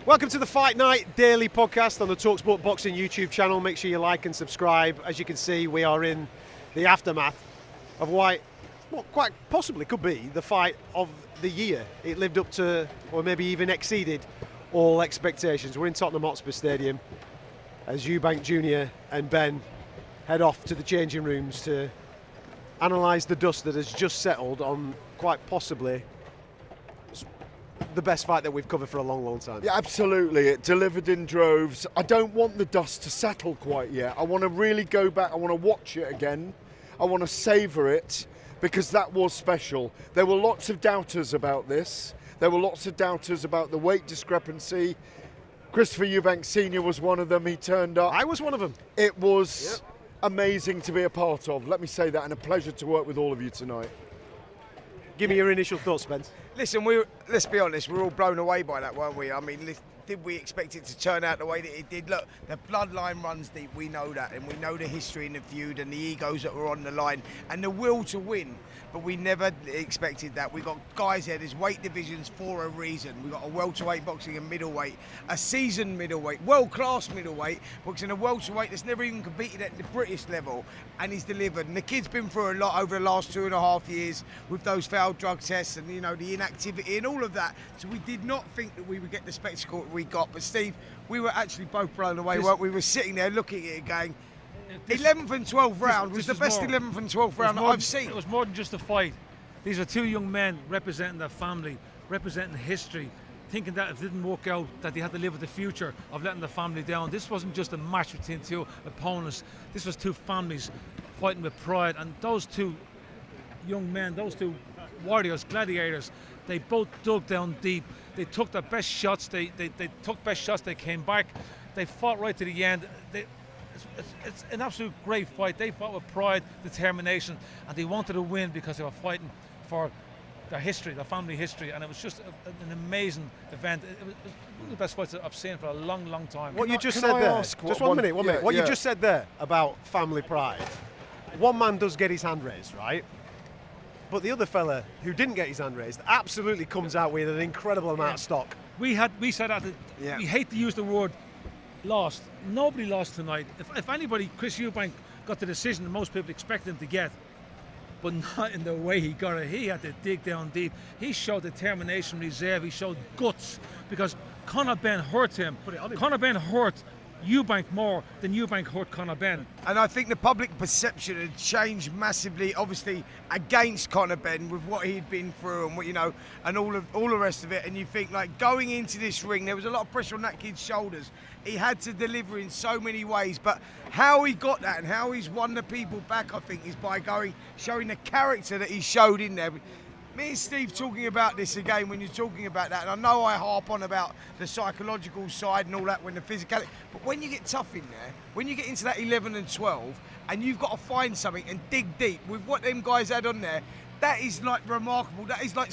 Welcome to the Fight Night Daily Podcast on the talkSPORT Boxing YouTube channel. Make sure you like and subscribe. As you can see, we are in the aftermath of what quite possibly could be the fight of the year. It lived up to, or maybe even exceeded, all expectations. We're in Tottenham Hotspur Stadium as Eubank Jr. and Benn head off to the changing rooms to analyse the dust that has just settled on quite possibly the best fight that we've covered for a long, long time. Yeah, absolutely. It delivered in droves. I don't want the dust to settle quite yet. I want to really go back. I want to watch it again. I want to savour it because that was special. There were lots of doubters about this. There were lots of doubters about the weight discrepancy. Christopher Eubank Sr. was one of them. He turned up. I was one of them. It was amazing to be a part of. Let me say that, and a pleasure to work with all of you tonight. Give me your initial thoughts, Spence. Listen, let's be honest, we were all blown away by that, weren't we? I mean, did we expect it to turn out the way that it did? Look, the bloodline runs deep, we know that, and we know the history and the feud and the egos that were on the line and the will to win, but we never expected that. We got guys here, there's weight divisions for a reason. We got a welterweight boxing and middleweight, a seasoned middleweight, world-class middleweight, boxing a welterweight that's never even competed at the British level, and he's delivered. And the kid's been through a lot over the last 2.5 years with those failed drug tests and, you know, the inactivity and all of that. So we did not think that we would get the spectacle that we got. But Steve, we were actually both blown away. We were sitting there looking at it going, 11th and 12th round was the best 11th and 12th round that I've seen. It was more than just a fight. These are two young men representing their family, representing history, thinking that if it didn't work out, that they had to live with the future of letting the family down. This wasn't just a match between two opponents. This was two families fighting with pride. And those two young men, those two warriors, gladiators, they both dug down deep. They took their best shots. They took best shots. They came back. They fought right to the end. It's an absolute great fight. They fought with pride, determination, and they wanted to win because they were fighting for their history, their family history, and it was just an amazing event. It was one of the best fights that I've seen for a long, long time. What you just said there, just one minute. What you just said there about family pride, one man does get his hand raised, right? But the other fella who didn't get his hand raised absolutely comes out with an incredible amount of stock. We said that we hate to use the word lost. Nobody lost tonight. If anybody, Chris Eubank got the decision that most people expect him to get, but not in the way he got it. He had to dig down deep. He showed determination, reserve. He showed guts because Conor Benn hurt him. Conor Benn hurt Eubank more than Eubank hurt Conor Benn. And I think the public perception had changed massively, obviously, against Conor Benn with what he'd been through and what, you know, and all the rest of it. And you think, like, going into this ring, there was a lot of pressure on that kid's shoulders. He had to deliver in so many ways, but how he got that and how he's won the people back, I think, is by showing the character that he showed in there. Me and Steve talking about this again when you're talking about that, and I know I harp on about the psychological side and all that when the physicality, but when you get tough in there, when you get into that 11 and 12, and you've got to find something and dig deep with what them guys had on there, that is like remarkable. That is like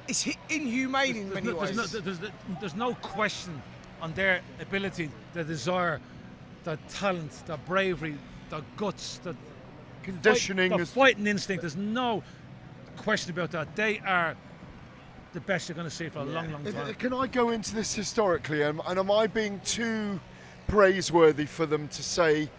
it's inhumane in many ways. There's no question on their ability, their desire, their talent, their bravery, their guts, their conditioning, their fighting instinct. There's no question about that. They are the best you're going to see for a long, long time. Can I go into this historically, and am I being too praiseworthy for them to say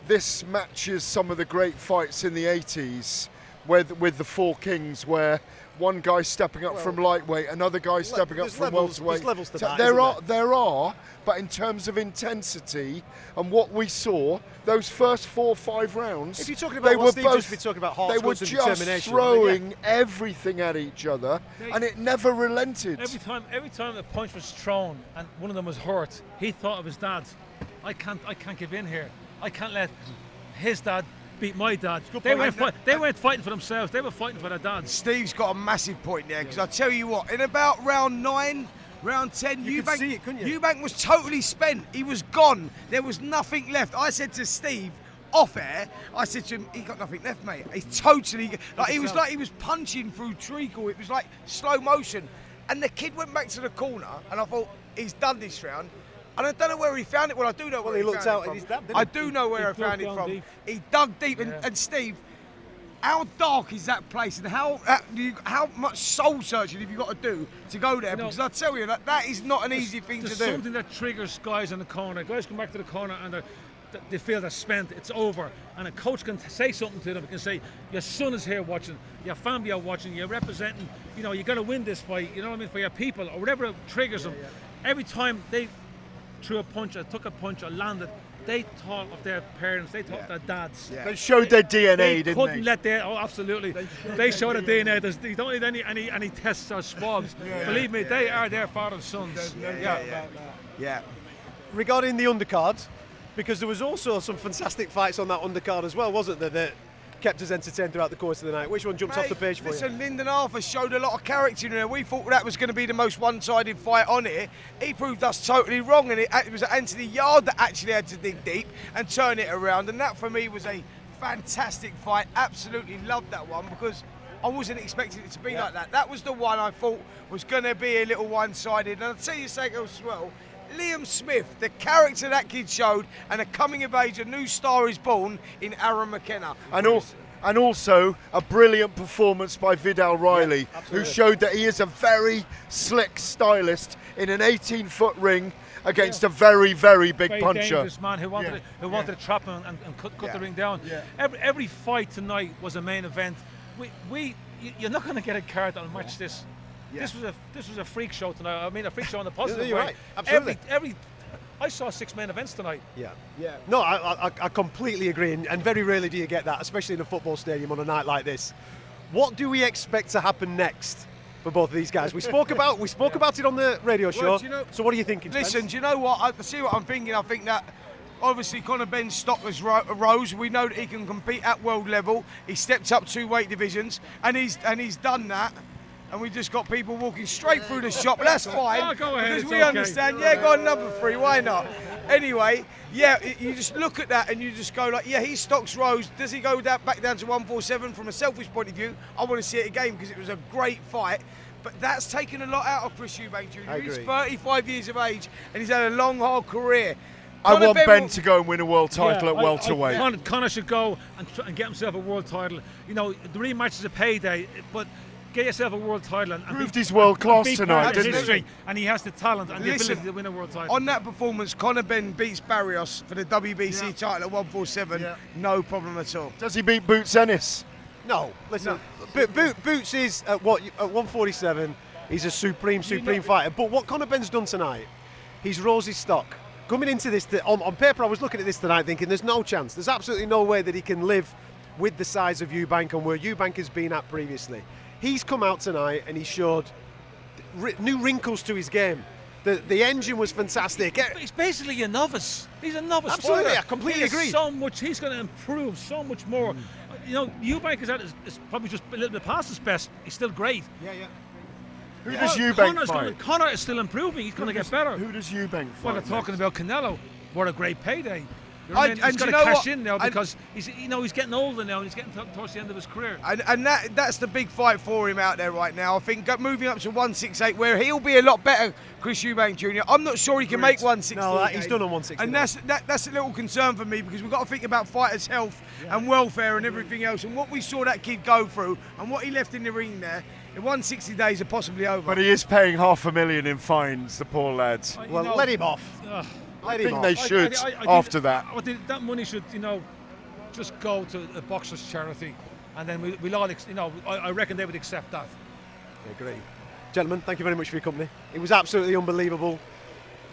this matches some of the great fights in the 80s with the Four Kings, where one guy stepping up from lightweight, another guy stepping up from welterweight? There's levels to that, there are, but in terms of intensity and what we saw, those first 4 or 5 rounds, if you're talking about what Steve just been talking about, heart, they were guts and just determination, throwing everything at each other, and it never relented. Every time a punch was thrown and one of them was hurt, he thought of his dad. I can't give in here. I can't let his dad beat my dad. They weren't fighting for themselves. They were fighting for their dads. Steve's got a massive point there, because I tell you what, in about round 9, round 10, Eubank was totally spent. He was gone. There was nothing left. I said to Steve off air, I said to him, he got nothing left, mate. He's totally, like, he was punching through treacle. It was like slow motion. And the kid went back to the corner, and I thought, he's done this round. And I don't know where he found it. Well, I do know where he found it from. I do know where he found it from. He dug deep. And Steve, How dark is that place, and how much soul searching have you got to do to go there? Because I tell you that is not an easy thing to do. There's something that triggers guys in the corner. Guys come back to the corner and they feel they're spent. It's over, and a coach can say something to them. Can say, "Your son is here watching. Your family are watching. You're representing. You know, you got to win this fight. You know what I mean, for your people or whatever triggers them." Every time they threw a punch, or took a punch, or landed, they thought of their parents, they thought of their dads. They showed their DNA, They didn't couldn't they? let their, absolutely. They showed the DNA. You don't need any tests or swabs. Believe me, they are their father's sons. Yeah. Regarding the undercard, because there was also some fantastic fights on that undercard as well, wasn't there, that kept us entertained throughout the course of the night? Which one jumps off the page for you? Listen, Lyndon Arthur showed a lot of character in there. We thought that was going to be the most one-sided fight on here. He proved us totally wrong, and it was Anthony Yard that actually had to dig deep and turn it around. And that, for me, was a fantastic fight. Absolutely loved that one because I wasn't expecting it to be like that. That was the one I thought was going to be a little one-sided. And I'll tell you something else as well. Liam Smith, the character that kid showed, and a coming of age, a new star is born in Aaron McKenna. And also a brilliant performance by Vidal Riley, who showed that he is a very slick stylist in an 18-foot ring against a very, very big Very puncher. dangerous man who wanted to trap him and cut the ring down. Every fight tonight was a main event. You're not going to get a card that'll match this. This was a freak show tonight. I mean, a freak show on the positive way. You're right. Absolutely. I saw 6 main events tonight. Yeah. No, I completely agree, and very rarely do you get that, especially in a football stadium on a night like this. What do we expect to happen next for both of these guys? We spoke about it on the radio show. Well, do you know, so what are you thinking, Spence? Listen, do you know what? I see what I'm thinking. I think that obviously Conor Benn's stock has rose. We know that he can compete at world level. He stepped up 2 weight divisions, and he's done that. And we just got people walking straight through the shop, but that's fine. Oh, go ahead, because it's we okay. understand. Yeah, go on number 3, why not? Anyway, you just look at that and you just go like, his stocks rose. Does he go back down to 147? From a selfish point of view, I want to see it again because it was a great fight. But that's taken a lot out of Chris Eubank Jr. He's 35 years of age and he's had a long, hard career. I want Ben to go and win a world title at welterweight. Conor should go and get himself a world title. You know, the rematch is a payday, but get yourself a world title and proved he's world class tonight, didn't he? And he has the talent and the ability to win a world title. On that performance, Conor Benn beats Barrios for the WBC title at 147. No problem at all. Does he beat Boots Ennis? No, listen. Boots is at 147. He's a supreme fighter. But what Conor Benn's done tonight, he's rose his stock. Coming into this, on paper, I was looking at this tonight thinking there's no chance. There's absolutely no way that he can live with the size of Eubank and where Eubank has been at previously. He's come out tonight and he showed new wrinkles to his game. The engine was fantastic. He's basically a novice. He's a novice Absolutely, fighter. I completely agree. So much, he's going to improve so much more. You know, Eubank is probably just a little bit past his best. He's still great. Who does Eubank fight? Conor is still improving. He's going to get better. Who does Eubank fight? Well, they're talking about Canelo. What a great payday. And he's got you to know cash what? in now because he's getting older now and he's getting towards the end of his career. And that's the big fight for him out there right now. I think moving up to 168, where he'll be a lot better, Chris Eubank Jr. I'm not sure he can make 160. No, he's done on 160. And that's a little concern for me because we've got to think about fighters' health and welfare and everything else. And what we saw that kid go through and what he left in the ring there, the 160 days are possibly over. But he is paying $500,000 in fines, the poor lads. Well, let him off. I think they should after that. I think that money should, just go to a boxer's charity, and then we'll all, I reckon they would accept that. I agree. Gentlemen, thank you very much for your company. It was absolutely unbelievable.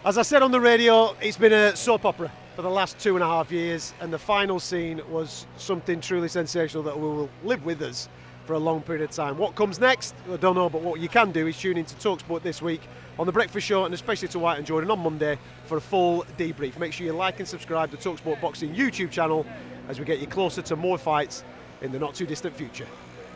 As I said on the radio, it's been a soap opera for the last 2.5 years, and the final scene was something truly sensational that will live with us for a long period of time. What comes next, I don't know, but what you can do is tune into talkSPORT this week on The Breakfast Show, and especially to White and Jordan on Monday for a full debrief. Make sure you like and subscribe to talkSPORT Boxing YouTube channel as we get you closer to more fights in the not too distant future.